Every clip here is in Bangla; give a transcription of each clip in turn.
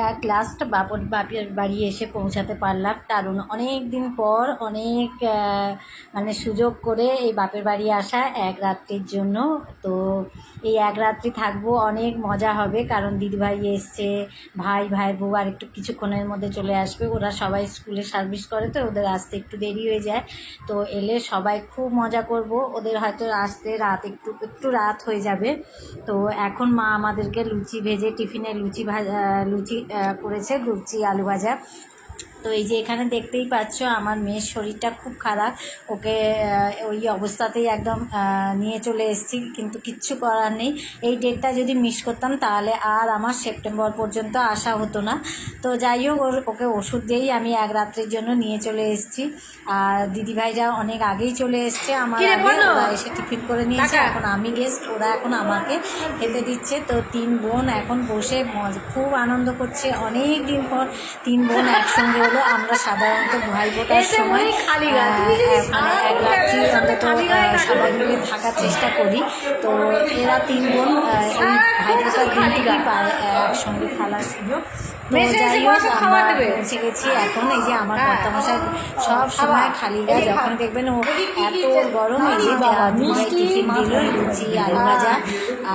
অ্যাট লাস্ট বাপের বাড়ি এসে পৌঁছাতে পারলাম, কারণ অনেক দিন পর অনেক মানে সুযোগ করে এই বাপের বাড়ি আসা এক রাত্রির জন্য। তো এই এক রাত্রি থাকবো, অনেক মজা হবে, কারণ দিদিভাই এসছে, ভাইয়ের বউ আর একটু কিছুক্ষণের মধ্যে চলে আসবে। ওরা সবাই স্কুলে সার্ভিস করে, তো ওদের আসতে একটু দেরি হয়ে যায়। তো এলে সবাই খুব মজা করব। ওদের হয়তো আসতে একটু রাত হয়ে যাবে। তো এখন মা আমাদেরকে লুচি ভেজে টিফিনে লুচি করেছে, লুচি আলু ভাজা। তো এই যে এখানে দেখতেই পাচ্ছ আমার মেয়ের শরীরটা খুব খারাপ, ওকে ওই অবস্থাতেই একদম নিয়ে চলে এসেছি, কিন্তু কিচ্ছু করার নেই। এই ডেটটা যদি মিস করতাম তাহলে আর আমার সেপ্টেম্বর পর্যন্ত আসা হতো না। তো যাই হোক, ওকে ওষুধ দিয়েই আমি এক রাত্রির জন্য নিয়ে চলে এসেছি। আর দিদিভাইরা অনেক আগেই চলে এসছে, আমার ওরা এসে টিফিন করে নিয়েছে। এখন আমি গেস্ট, ওরা এখন আমাকে খেতে দিচ্ছে। তো 3 বোন এখন বসে খুব আনন্দ করছে। অনেক দিন পর 3 বোন একসঙ্গে হলো। আমরা সাধারণত ভাই বোটার সময় মানে এক রাত্রি অন্তত সবাই মিলে থাকার চেষ্টা করি। তো এরা 3 বোন এই ভাই বোটার দিনটিকেই পায় একসঙ্গে খেলার সুযোগ। তো যাই হোক, আমরা পৌঁছে গেছি। এখন এই যে আমার কর্তামশাই সব সময় খালি গায়ে, যখন দেখবেন ও এত গরম, এই যে টিফিন দিল, লুচি আলু ভাজা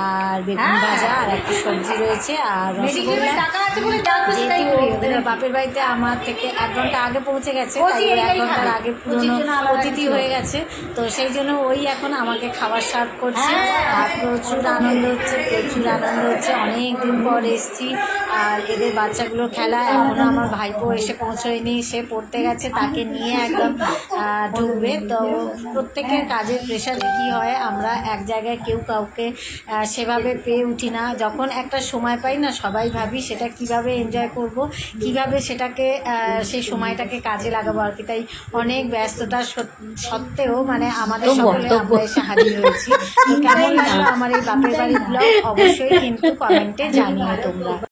আর বেগুন ভাজা আর একটা সবজি রয়েছে আর রসগোল্লা। যেহেতু ওদের বাপের বাড়িতে আমার থেকে 1 ঘন্টা আগে পৌঁছে গেছে, 1 ঘন্টার আগে পুরনো অতিথি হয়ে গেছে। তো সেই জন্য ওই এখন আমাকে খাবার সার্ভ করছে। আর প্রচুর আনন্দ হচ্ছে, অনেক দিন পর এসেছি। আর এদের বাচ্চাগুলো খেলা, এখনও আমার ভাইপো এসে পৌঁছয়নি, সে পড়তে গেছে, তাকে নিয়ে একদম ঢুকবে। তো প্রত্যেকের কাজের প্রেশার কী হয়, আমরা এক জায়গায় কেউ কাউকে সেভাবে পেয়ে উঠি না। যখন একটা সময় পাই না, সবাই ভাবি সেটা কিভাবে এনজয় করব, কিভাবে সেটাকে সেই সময়টাকে কাজে লাগাবো আর কি। তাই অনেক ব্যস্ততা সত্ত্বেও মানে আমাদের সকলে আমরা এসে হাজির হয়েছি। কেমন লাগলো আমার এই বাপের বাড়ির ব্লগ অবশ্যই কিন্তু কমেন্টে জানিও তোমরা।